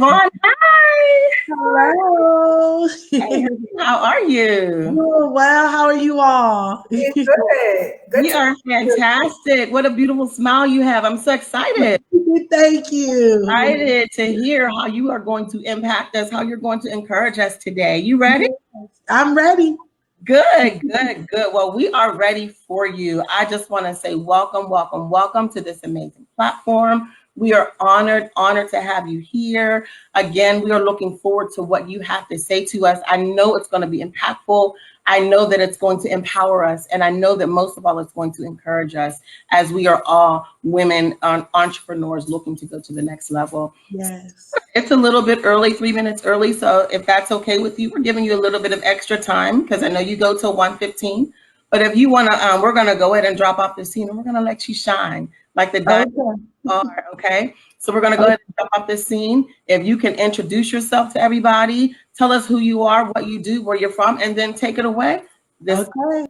Chavon, hi. Hello. Hey, how are you? Doing well. How are you all? It's good. Good We to are see you. fantastic. What a beautiful smile you have. I'm so excited. Thank you. Excited to hear how you are going to impact us, how you're going to encourage us today. You ready? I'm ready. Good, good, good. Well, we are ready for you. I just want to say welcome, welcome, welcome to this amazing platform. We are honored to have you here. Again, we are looking forward to what you have to say to us. I know it's going to be impactful. I know that it's going to empower us. And I know that most of all, it's going to encourage us as we are all women entrepreneurs looking to go to the next level. Yes. It's a little bit early, 3 minutes early. So if that's okay with you, we're giving you a little bit of extra time because I know you go till 1:15. But if you want to, we're going to go ahead and drop off the scene and we're going to let you shine like the diamond Okay. are. Okay. So we're going to go ahead and drop off this scene. If you can introduce yourself to everybody, tell us who you are, what you do, where you're from, and then take it away. Okay.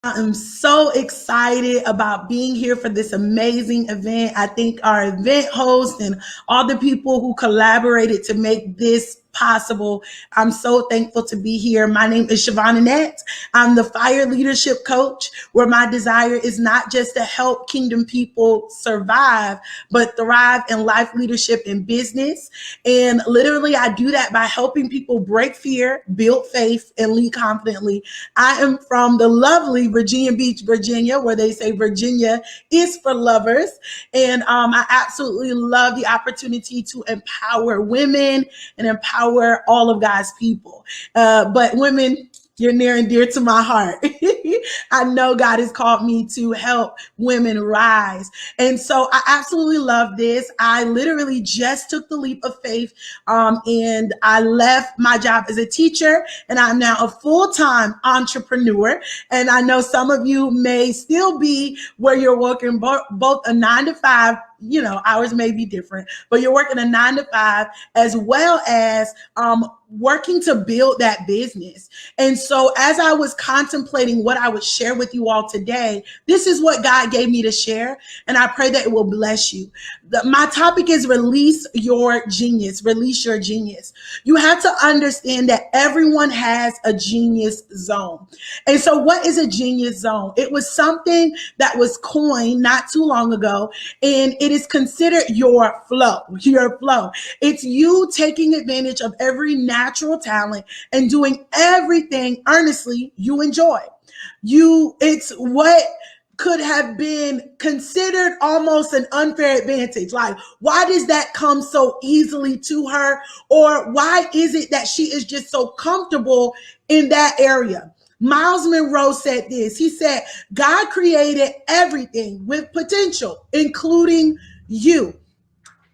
I am so excited about being here for this amazing event. I think our event host and all the people who collaborated to make this possible. I'm so thankful to be here. My name is Chavon Anette. I'm the fire leadership coach, where my desire is not just to help kingdom people survive, but thrive in life, leadership, and business. And literally, I do that by helping people break fear, build faith, and lead confidently. I am from the lovely Virginia Beach, Virginia, where they say Virginia is for lovers. And I absolutely love the opportunity to empower women and empower all of God's people. But women, you're near and dear to my heart. I know God has called me to help women rise. And so I absolutely love this. I literally just took the leap of faith, and I left my job as a teacher, and I'm now a full-time entrepreneur. And I know some of you may still be where you're working both a 9 to 5, hours may be different, but you're working a 9 to 5 as well as working to build that business. And so as I was contemplating what I would share with you all today, this is what God gave me to share. And I pray that it will bless you. My topic is release your genius. Release your genius. You have to understand that everyone has a genius zone. And so what is a genius zone? It was something that was coined not too long ago, and it is considered your flow. Your flow. It's you taking advantage of every natural talent and doing everything earnestly you enjoy. It's what could have been considered almost an unfair advantage. Like, why does that come so easily to her? Or why is it that she is just so comfortable in that area? Miles Monroe said this. He said, God created everything with potential, including you.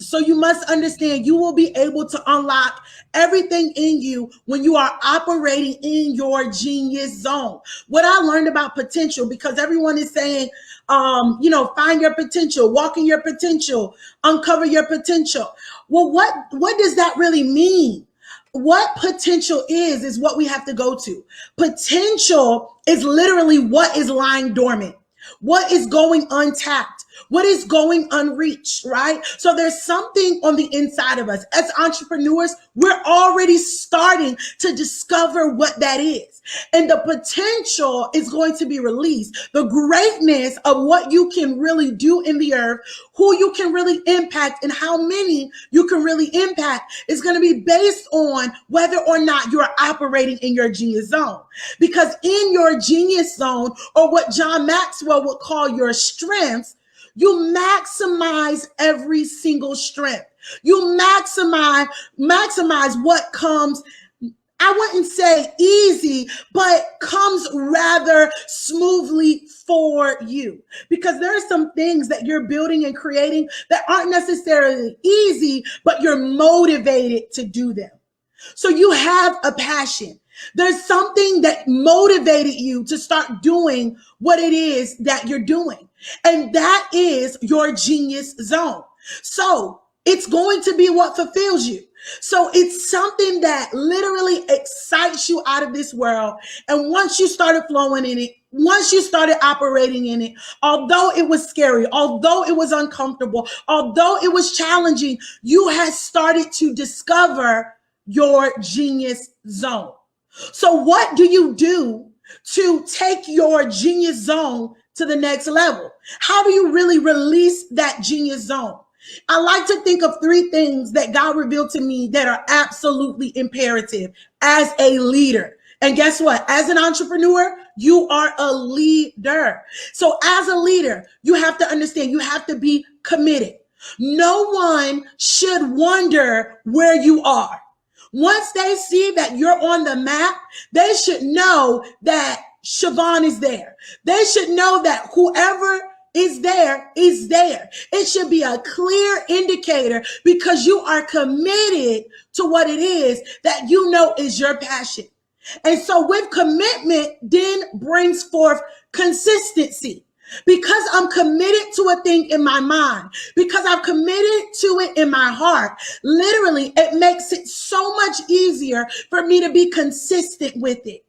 So you must understand you will be able to unlock everything in you when you are operating in your genius zone. What I learned about potential, because everyone is saying, find your potential, walk in your potential, uncover your potential. Well, what does that really mean? What potential is what we have to go to. Potential is literally what is lying dormant, what is going untapped, what is going unreached, right? So there's something on the inside of us. As entrepreneurs, we're already starting to discover what that is. And the potential is going to be released. The greatness of what you can really do in the earth, who you can really impact, and how many you can really impact is going to be based on whether or not you're operating in your genius zone. Because in your genius zone, or what John Maxwell would call your strengths, you maximize every single strength. You maximize what comes, I wouldn't say easy, but comes rather smoothly for you. Because there are some things that you're building and creating that aren't necessarily easy, but you're motivated to do them. So you have a passion. There's something that motivated you to start doing what it is that you're doing. And that is your genius zone. So it's going to be what fulfills you. So it's something that literally excites you out of this world. And once you started flowing in it, once you started operating in it, although it was scary, although it was uncomfortable, although it was challenging, you had started to discover your genius zone. So what do you do to take your genius zone to the next level? How do you really release that genius zone? I like to think of three things that God revealed to me that are absolutely imperative as a leader. And guess what? As an entrepreneur, you are a leader. So as a leader, you have to understand, you have to be committed. No one should wonder where you are. Once they see that you're on the map, they should know that Chavon is there. They should know that whoever is there is there. It should be a clear indicator because you are committed to what it is that you know is your passion. And so with commitment then brings forth consistency. Because I'm committed to a thing in my mind, because I've committed to it in my heart, literally, it makes it so much easier for me to be consistent with it.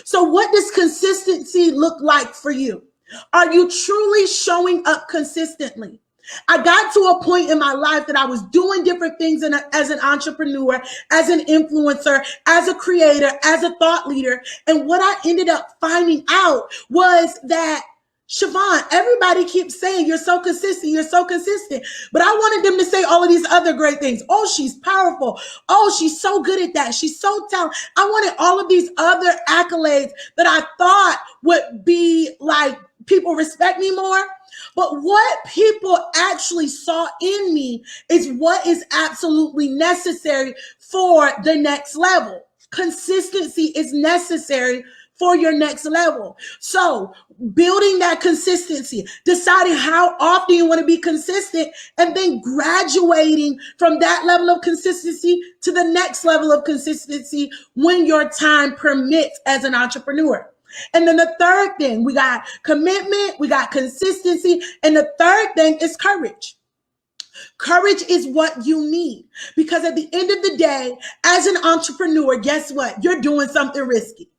So what does consistency look like for you? Are you truly showing up consistently? I got to a point in my life that I was doing different things as an entrepreneur, as an influencer, as a creator, as a thought leader. And what I ended up finding out was that Chavon, everybody keeps saying you're so consistent, you're so consistent. But I wanted them to say all of these other great things. Oh, she's powerful. Oh, she's so good at that. She's so talented. I wanted all of these other accolades that I thought would be like people respect me more. But what people actually saw in me is what is absolutely necessary for the next level. Consistency is necessary for your next level. So building that consistency, deciding how often you want to be consistent, and then graduating from that level of consistency to the next level of consistency when your time permits as an entrepreneur. And then the third thing, we got commitment, we got consistency, and the third thing is courage. Courage is what you need because at the end of the day, as an entrepreneur, guess what? You're doing something risky.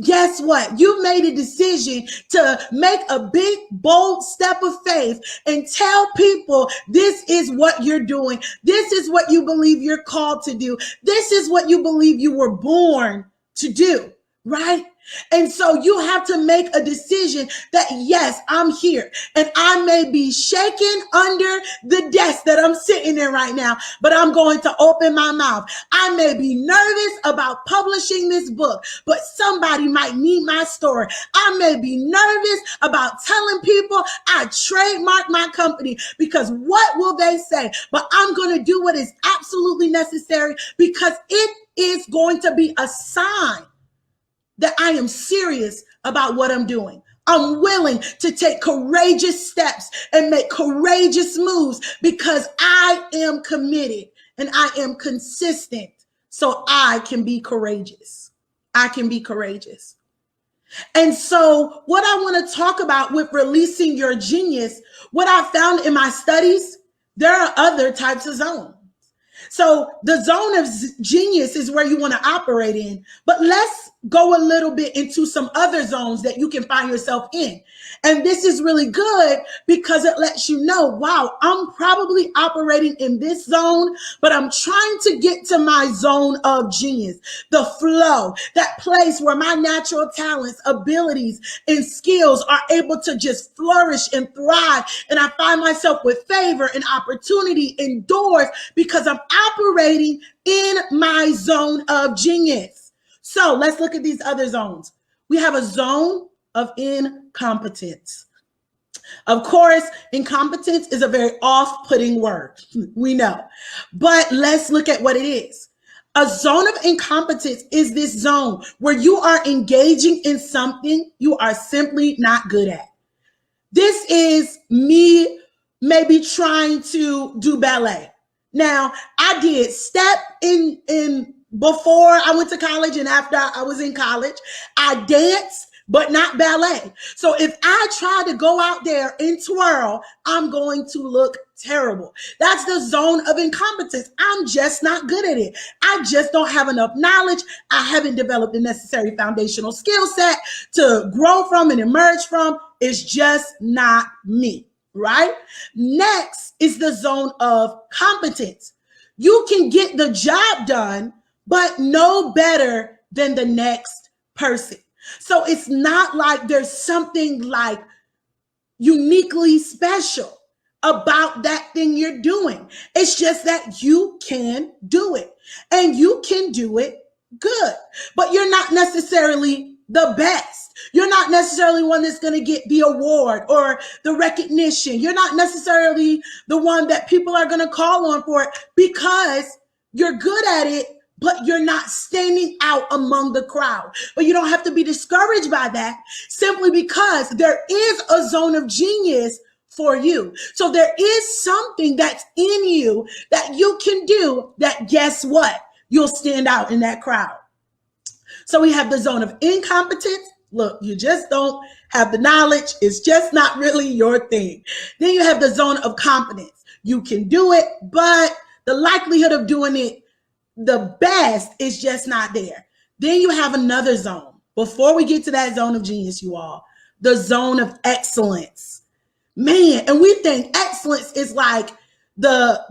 Guess what? You made a decision to make a big, bold step of faith and tell people this is what you're doing. This is what you believe you're called to do. This is what you believe you were born to do, right? And so you have to make a decision that, yes, I'm here and I may be shaking under the desk that I'm sitting in right now, but I'm going to open my mouth. I may be nervous about publishing this book, but somebody might need my story. I may be nervous about telling people I trademarked my company because what will they say? But I'm going to do what is absolutely necessary because it is going to be a sign that I am serious about what I'm doing. I'm willing to take courageous steps and make courageous moves because I am committed and I am consistent so I can be courageous. I can be courageous. And so what I want to talk about with releasing your genius, what I found in my studies, there are other types of zones. So the zone of genius is where you want to operate in, but let's go a little bit into some other zones that you can find yourself in. And this is really good because it lets you know, wow, I'm probably operating in this zone, but I'm trying to get to my zone of genius, the flow, that place where my natural talents, abilities, and skills are able to just flourish and thrive. And I find myself with favor and opportunity and doors because I'm operating in my zone of genius. So let's look at these other zones. We have a zone of incompetence. Of course, incompetence is a very off-putting word. We know. But let's look at what it is. A zone of incompetence is this zone where you are engaging in something you are simply not good at. This is me maybe trying to do ballet. Now, I did step in before I went to college and after I was in college. I danced but not ballet. So if I try to go out there and twirl, I'm going to look terrible. That's the zone of incompetence. I'm just not good at it. I just don't have enough knowledge. I haven't developed the necessary foundational skill set to grow from and emerge from. It's just not me, right? Next is the zone of competence. You can get the job done, but no better than the next person. So it's not like there's something like uniquely special about that thing you're doing. It's just that you can do it and you can do it good, but you're not necessarily the best. You're not necessarily one that's going to get the award or the recognition. You're not necessarily the one that people are going to call on for it because you're good at it, but you're not standing out among the crowd. But you don't have to be discouraged by that simply because there is a zone of genius for you. So there is something that's in you that you can do that, guess what? You'll stand out in that crowd. So we have the zone of incompetence. Look, you just don't have the knowledge. It's just not really your thing. Then you have the zone of competence. You can do it, but the likelihood of doing it the best is just not there. Then you have another zone. Before we get to that zone of genius, you all, the zone of excellence. Man, and we think excellence is like the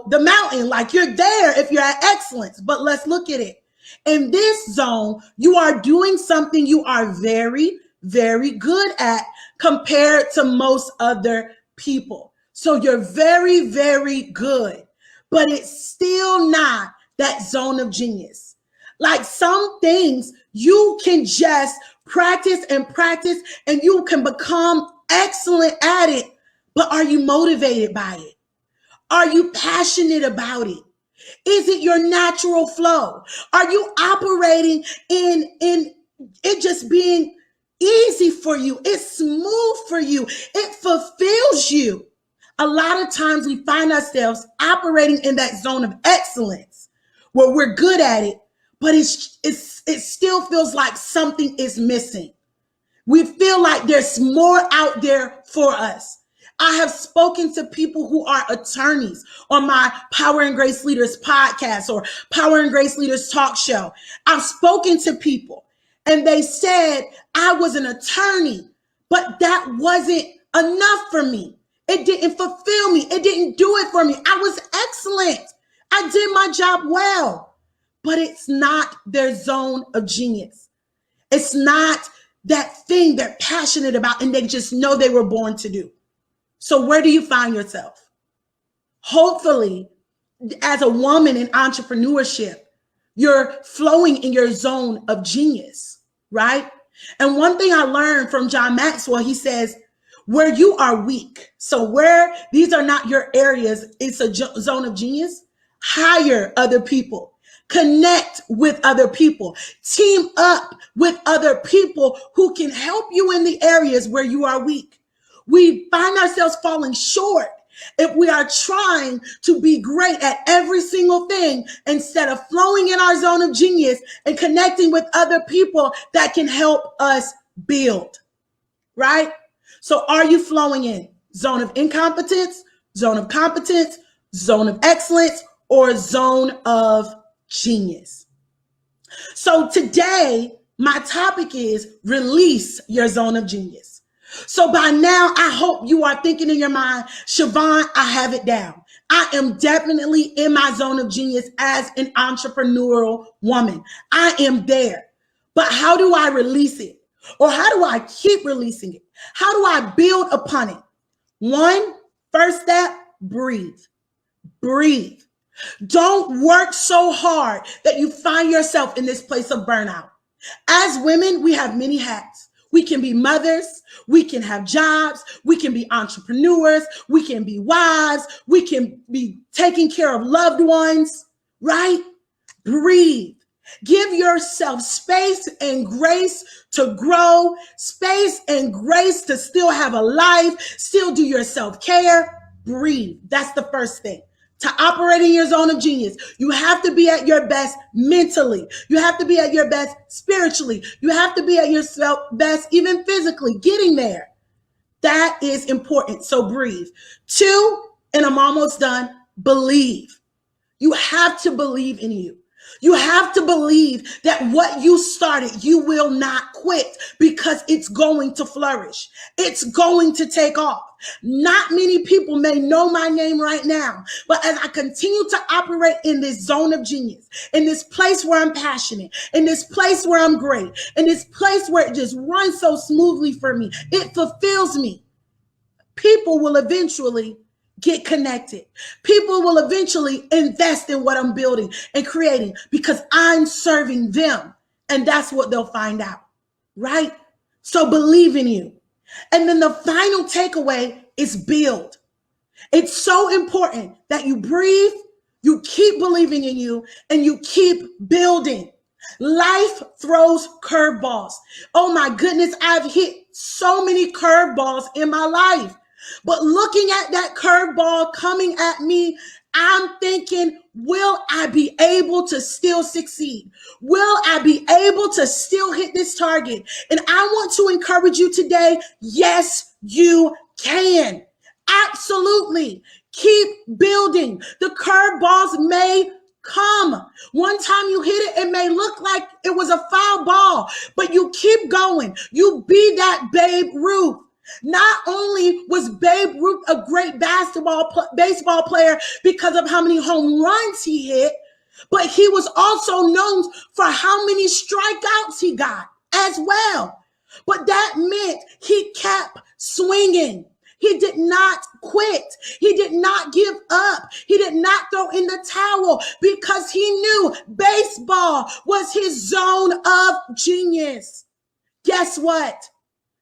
mountain, like you're there if you're at excellence. But let's look at it. In this zone, you are doing something you are very, very good at compared to most other people. So you're very, very good, but it's still not that zone of genius. Like some things you can just practice and practice and you can become excellent at it, but are you motivated by it? Are you passionate about it? Is it your natural flow? Are you operating in it just being easy for you? It's smooth for you. It fulfills you. A lot of times we find ourselves operating in that zone of excellence where we're good at it, but it still feels like something is missing. We feel like there's more out there for us. I have spoken to people who are attorneys on my Power and Grace Leaders podcast or Power and Grace Leaders talk show. I've spoken to people and they said, I was an attorney, but that wasn't enough for me. It didn't fulfill me. It didn't do it for me. I was excellent. I did my job well, but it's not their zone of genius. It's not that thing they're passionate about and they just know they were born to do. So where do you find yourself? Hopefully, as a woman in entrepreneurship, you're flowing in your zone of genius, right? And one thing I learned from John Maxwell, he says, where you are weak, so where these are not your areas, it's a zone of genius, hire other people, connect with other people, team up with other people who can help you in the areas where you are weak. We find ourselves falling short if we are trying to be great at every single thing instead of flowing in our zone of genius and connecting with other people that can help us build, right? So are you flowing in zone of incompetence, zone of competence, zone of excellence, or zone of genius? So today, my topic is release your zone of genius. So by now, I hope you are thinking in your mind, Chavon, I have it down. I am definitely in my zone of genius as an entrepreneurial woman. I am there. But how do I release it? Or how do I keep releasing it? How do I build upon it? First step, breathe. Breathe. Don't work so hard that you find yourself in this place of burnout. As women, we have many hats. We can be mothers, we can have jobs, we can be entrepreneurs, we can be wives, we can be taking care of loved ones, right? Breathe. Give yourself space and grace to grow, space and grace to still have a life, still do your self-care. Breathe. That's the first thing. To operate in your zone of genius, you have to be at your best mentally. You have to be at your best spiritually. You have to be at your best even physically, getting there. That is important. So breathe. 2, and I'm almost done, believe. You have to believe in you. You have to believe that what you started, you will not quit, because it's going to flourish. It's going to take off. Not many people may know my name right now, but as I continue to operate in this zone of genius, in this place where I'm passionate, in this place where I'm great, in this place where it just runs so smoothly for me, it fulfills me. People will eventually get connected. People will eventually invest in what I'm building and creating, because I'm serving them. And that's what they'll find out, right? So believe in you. And then the final takeaway is build. It's so important that you breathe, you keep believing in you, and you keep building. Life throws curveballs. Oh my goodness, I've hit so many curveballs in my life. But looking at that curveball coming at me, I'm thinking, will I be able to still succeed? Will I be able to still hit this target? And I want to encourage you today, yes, you can. Absolutely. Keep building. The curveballs may come. One time you hit it, it may look like it was a foul ball, but you keep going. You be that Babe Ruth. Not only was Babe Ruth a great baseball player because of how many home runs he hit, but he was also known for how many strikeouts he got as well. But that meant he kept swinging. He did not quit. He did not give up. He did not throw in the towel, because he knew baseball was his zone of genius. Guess what?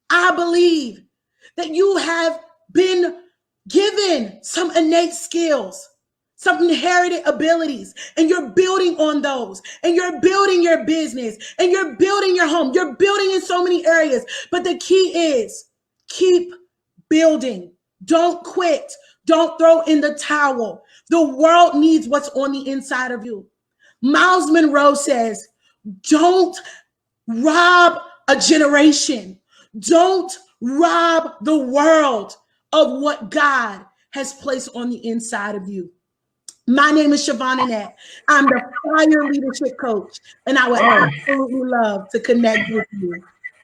I believe that you have been given some innate skills, some inherited abilities, and you're building on those, and you're building your business, and you're building your home. You're building in so many areas. But the key is keep building. Don't quit. Don't throw in the towel. The world needs what's on the inside of you. Miles Monroe says, don't rob a generation. Don't rob the world of what God has placed on the inside of you. My name is Chavon Anette. I'm the Fire Leadership Coach, and I would absolutely love to connect with you.